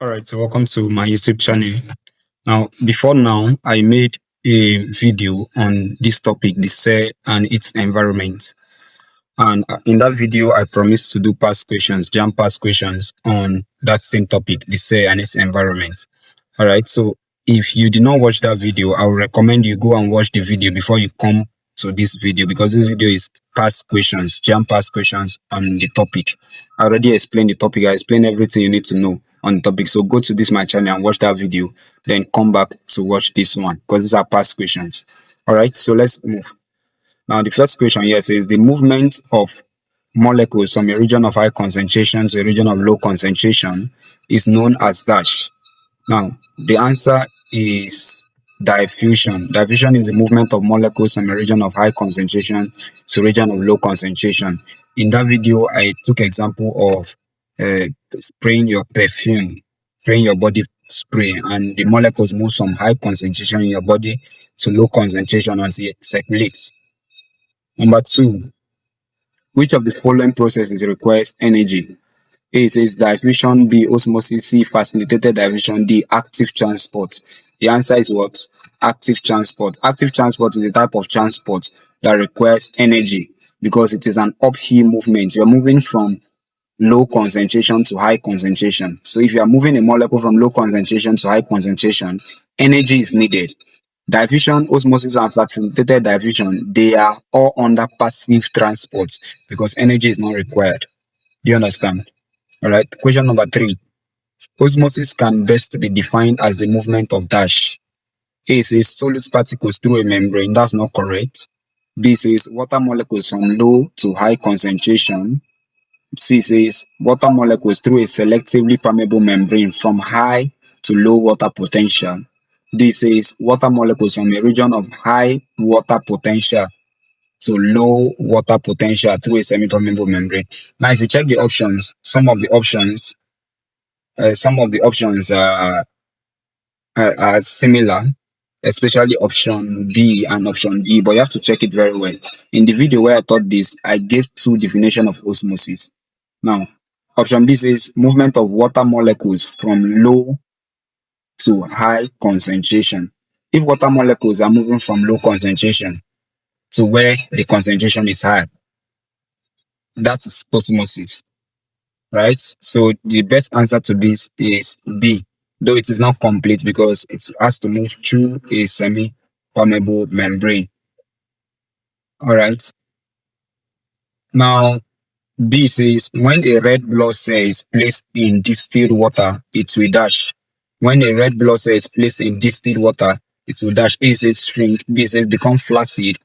All right, so welcome to my YouTube channel. Before now, I made a video on this topic, the cell and its environment. And in that video, I promised to do past questions, JAMB past questions on that same topic, the cell and its environment. All right, so if you did not watch that video, I would recommend you go and watch the video before you come to this video, because this video is past questions, JAMB past questions on the topic. I already explained the topic. I explained everything you need to know on the topic. So go to this my channel and watch that video, then come back to watch this one, because these are past questions. All right, so let's move. Now, the first question here says the movement of molecules from a region of high concentration to a region of low concentration is known as dash. Now, the answer is diffusion. Diffusion is the movement of molecules from a region of high concentration to a region of low concentration. In that video, I took example of spraying your perfume, spraying your body spray, and the molecules move from high concentration in your body to low concentration until it circulates. Number 2, which of the following processes requires energy? A says diffusion, B osmosis, C facilitated diffusion, D active transport. The answer is what? Active transport. Active transport is a type of transport that requires energy because it is an uphill movement. You are moving from low concentration to high concentration. So if you are moving a molecule from low concentration to high concentration, energy is needed. Diffusion, osmosis, and facilitated diffusion, they are all under passive transport because energy is not required. Do you understand? All right. Question number 3. Osmosis can best be defined as the movement of dash. A says solid particles through a membrane. That's not correct. B says water molecules from low to high concentration. C says water molecules through a selectively permeable membrane from high to low water potential. D says water molecules from a region of high water potential to low water potential through a semi-permeable membrane. Now, if you check the options, some of the options are similar, especially option B and option D, but you have to check it very well. In the video where I taught this, I gave 2 definitions of osmosis. Now, option B says movement of water molecules from low to high concentration. If water molecules are moving from low concentration to where the concentration is high, that is osmosis, right? So the best answer to this is B, though it is not complete because it has to move through a semi-permeable membrane. All right. Now, B says when a red blood cell is placed in distilled water, it will dash. When a red blood cell is placed in distilled water, it will dash. A says shrink, B says become flaccid,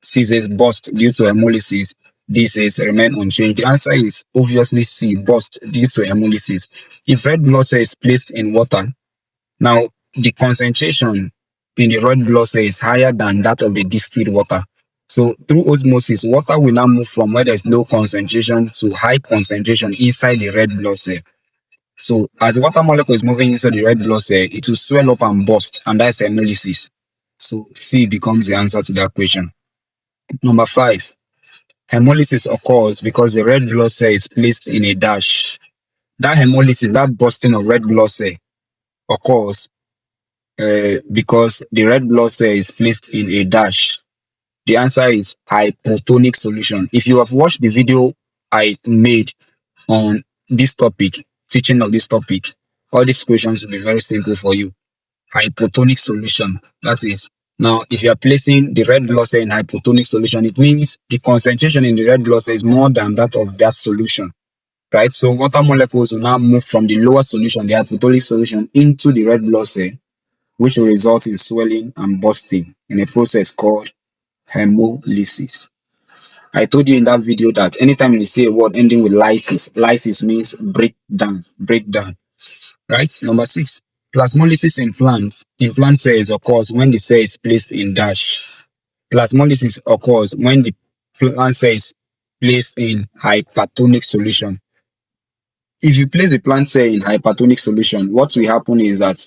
C says burst due to hemolysis, D says remain unchanged. The answer is obviously C, burst due to hemolysis. If red blood cell is placed in water, now the concentration in the red blood cell is higher than that of the distilled water. So through osmosis, water will now move from where there's low concentration to high concentration inside the red blood cell. So as the water molecule is moving inside the red blood cell, it will swell up and burst, and that's hemolysis. So C becomes the answer to that question. Number 5, hemolysis occurs because the red blood cell is placed in a dash. That hemolysis, that bursting of red blood cell occurs because the red blood cell is placed in a dash. The answer is hypotonic solution. If you have watched the video I made on this topic, teaching of this topic, all these questions will be very simple for you. Hypotonic solution, that is. Now, if you are placing the red blood cell in hypotonic solution, it means the concentration in the red blood cell is more than that of that solution, right? So water molecules will now move from the lower solution, the hypotonic solution, into the red blood cell, which will result in swelling and bursting in a process called hemolysis. I told you in that video that anytime you see a word ending with lysis, lysis means breakdown, right? Number 6. Plasmolysis in plant cells occurs when the cell is placed in dash. Plasmolysis occurs when the plant cell is placed in hypertonic solution. If you place the plant cell in hypertonic solution, what will happen is that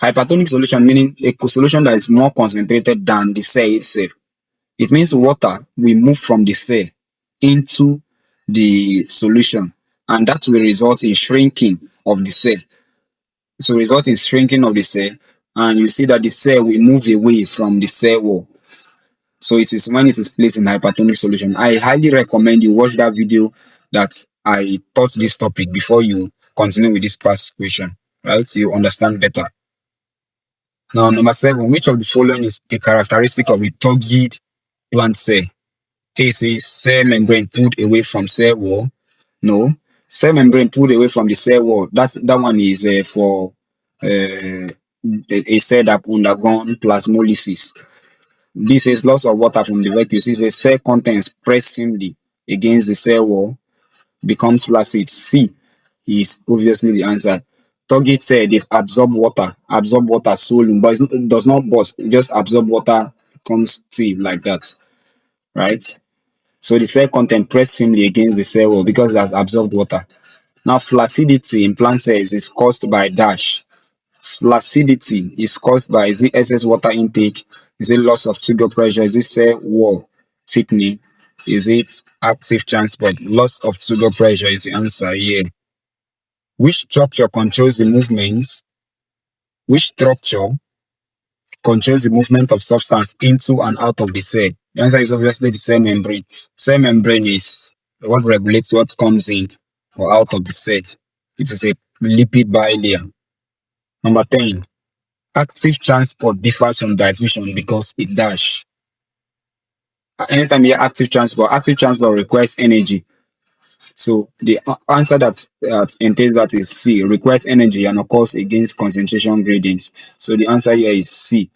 hypertonic solution, meaning a solution that is more concentrated than the cell itself. It means water will move from the cell into the solution, and that will result in shrinking of the cell. So result in shrinking of the cell, and you see that the cell will move away from the cell wall. So it is when it is placed in hypertonic solution. I highly recommend you watch that video that I taught this topic before you continue with this past question, right? So you understand better. Now, number 7, which of the following is a characteristic of a turgid plant cell? A says cell membrane pulled away from cell wall. No, cell membrane pulled away from the cell wall. That one is for a cell that undergone plasmolysis. This is loss of water from the vacuole. It says cell contents pressed firmly against the cell wall becomes flaccid. C is obviously the answer. Turgid cell, they absorb water solely, but it does not burst. It just absorb water, becomes stiff like that, right? So the cell content pressed firmly against the cell wall because it has absorbed water. Now, flaccidity in plant cells is caused by dash. Flaccidity is caused by, is it excess water intake? Is it loss of tubular pressure? Is it cell wall thickening? Is it active transport? Loss of tubular pressure is the answer here. Which structure controls the movements? Which structure controls the movement of substance into and out of the cell? The answer is obviously the cell membrane. Cell membrane is what regulates what comes in or out of the cell. It is a lipid bilayer. Number 10. Active transport differs from diffusion because it dash. Anytime you hear active transport requires energy. So the answer that entails that is C, requires energy and occurs against concentration gradients. So the answer here is C,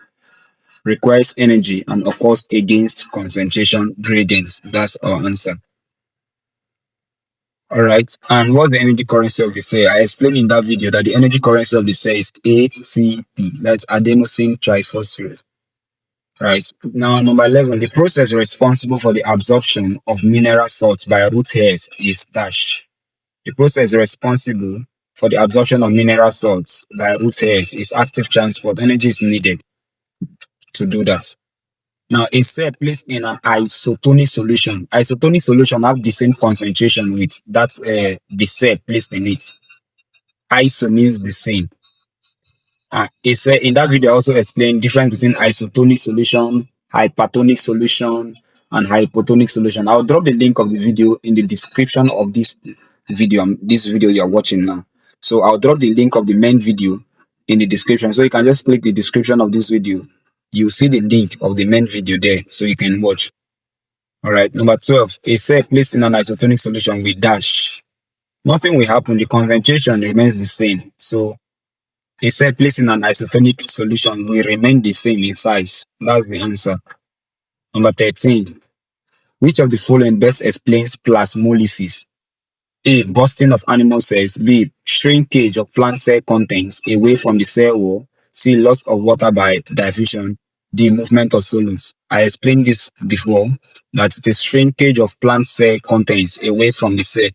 requires energy and occurs against concentration gradients. That's our answer. All right. And what's the energy currency of the cell? I explained in that video that the energy currency of the cell is ATP. That's adenosine triphosphate. Right. Now, number 11, the process responsible for the absorption of mineral salts by root hairs is dash. The process responsible for the absorption of mineral salts by root hairs is active transport. Energy is needed to do that. Now, a cell placed in an isotonic solution. Isotonic solution have the same concentration with that the cell placed in it. Iso means the same. It said in that video, I also explained difference between isotonic solution, hypertonic solution, and hypotonic solution. I'll drop the link of the video in the description of this video you're watching now. So I'll drop the link of the main video in the description. So you can just click the description of this video. You'll see the link of the main video there so you can watch. All right. Number 12, a cell placed in an isotonic solution with dash. Nothing will happen. The concentration remains the same. So a cell placed in an isotonic solution will remain the same in size. That's the answer. Number 13. Which of the following best explains plasmolysis? A. Bursting of animal cells. B. Shrinkage of plant cell contents away from the cell wall. C. Loss of water by diffusion. D. Movement of solutes. I explained this before, that it is shrinkage of plant cell contents away from the cell.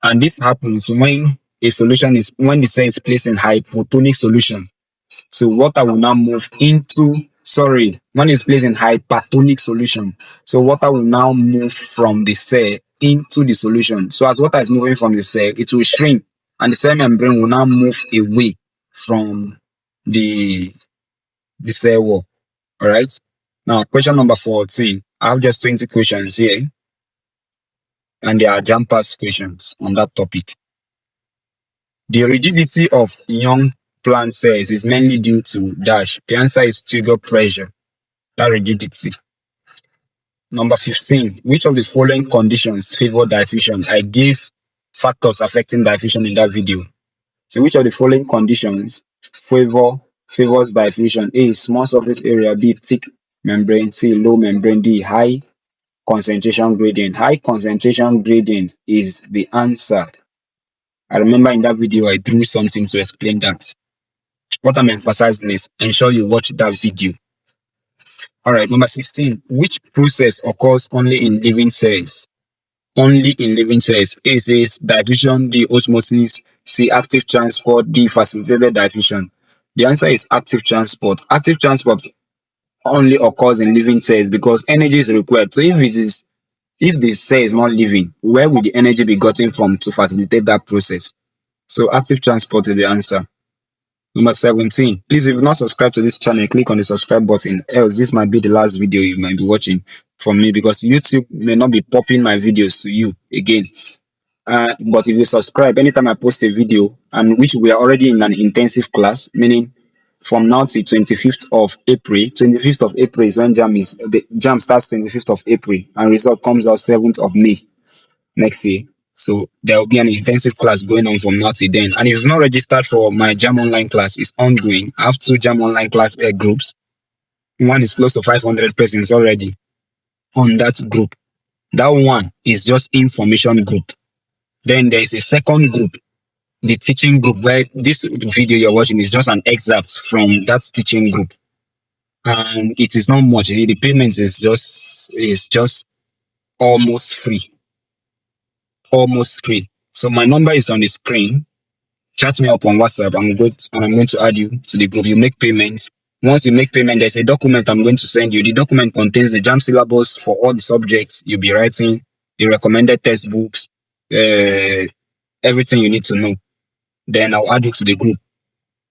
And this happens when the cell is placed in hypotonic solution. So water will now move when it's placed in hypertonic solution. So water will now move from the cell into the solution. So as water is moving from the cell, it will shrink and the cell membrane will now move away from the cell wall. All right. Now, question number 14. I have just 20 questions here, and there are JAMB past questions on that topic. The rigidity of young plant cells is mainly due to dash. The answer is tubular pressure, that rigidity. Number 15. Which of the following conditions favor diffusion? I gave factors affecting diffusion in that video. So which of the following conditions favors diffusion? A. Small surface area. B. Thick membrane. C. Low membrane. D. High concentration gradient. High concentration gradient is the answer. I remember in that video I drew something to explain that. What I'm emphasizing is ensure you watch that video. All right, number 16. Which process occurs only in living cells? Only in living cells. A says diffusion, B osmosis, C active transport, D facilitated diffusion. The answer is active transport. Active transport only occurs in living cells because energy is required. So if the cell is not living, where will the energy be gotten from to facilitate that process? So active transport is the answer. Number 17. Please, if you've not subscribed to this channel, click on the subscribe button. Else, this might be the last video you might be watching from me, because YouTube may not be popping my videos to you again. But if you subscribe, anytime I post a video, and which we are already in an intensive class, meaning from now till 25th of April. 25th of April is when the JAMB starts 25th of April, and result comes out 7th of May next year. So there will be an intensive class going on from now till then. And if you've not registered for my JAMB online class, it's ongoing. I have 2 JAMB online class groups. One is close to 500 persons already on that group. That one is just information group. Then there is a second group, the teaching group, where this video you're watching is just an excerpt from that teaching group. And it is not much. The payment is just almost free. Almost free. So my number is on the screen. Chat me up on WhatsApp. I'm going to add you to the group. You make payments. Once you make payment, there's a document I'm going to send you. The document contains the JAMB syllabus for all the subjects you'll be writing, the recommended textbooks, everything you need to know. Then I'll add you to the group.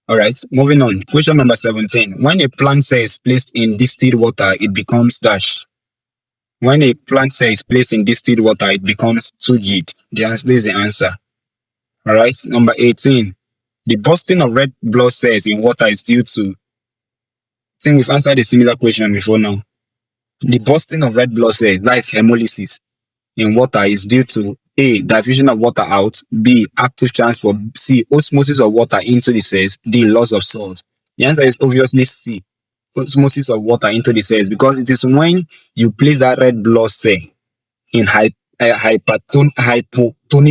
All right, moving on. Question number 17. When a plant cell is placed in distilled water, it becomes dash. When a plant cell is placed in distilled water, it becomes turgid. There's the answer. All right, number 18. The bursting of red blood cells in water is due to... I think we've answered a similar question before now. The bursting of red blood cells, that is hemolysis, in water is due to A, diffusion of water out, B, active transport, C, osmosis of water into the cells, D, loss of salts. The answer is obviously C, osmosis of water into the cells, because it is when you place that red blood cell in hypotonic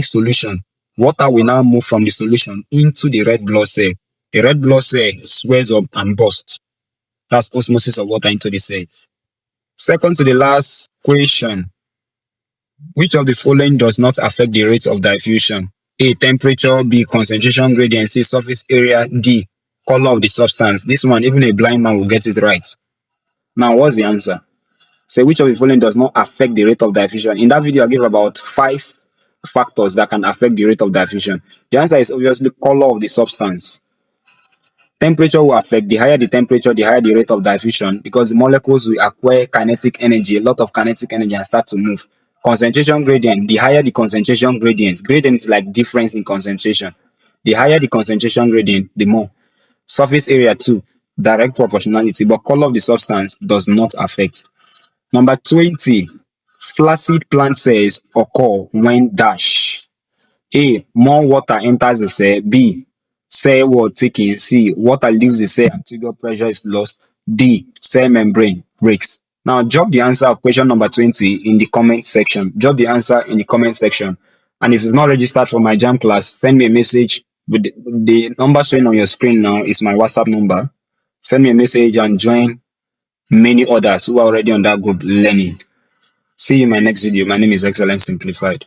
solution, water will now move from the solution into the red blood cell. The red blood cell swells up and bursts. That's osmosis of water into the cells. Second to the last question. Which of the following does not affect the rate of diffusion? A, temperature, B, concentration gradient, C, surface area, D, color of the substance. This one, even a blind man will get it right. Now, what's the answer? Say which of the following does not affect the rate of diffusion. In that video, I gave about 5 factors that can affect the rate of diffusion. The answer is obviously color of the substance. Temperature will affect. The higher the temperature, the higher the rate of diffusion, because the molecules will acquire kinetic energy, a lot of kinetic energy, and start to move. Concentration gradient, the higher the concentration gradient. Gradient is like difference in concentration. The higher the concentration gradient, the more. Surface area too, direct proportionality, but color of the substance does not affect. Number 20, flaccid plant cells occur when dash. A, more water enters the cell. B, cell wall thickening. C, water leaves the cell and trigger pressure is lost. D, cell membrane breaks. Now, drop the answer of question number 20 in the comment section. Drop the answer in the comment section. And if you've not registered for my JAMB class, send me a message. With the number showing on your screen now is my WhatsApp number. Send me a message and join many others who are already on that group learning. See you in my next video. My name is Excellence Simplified.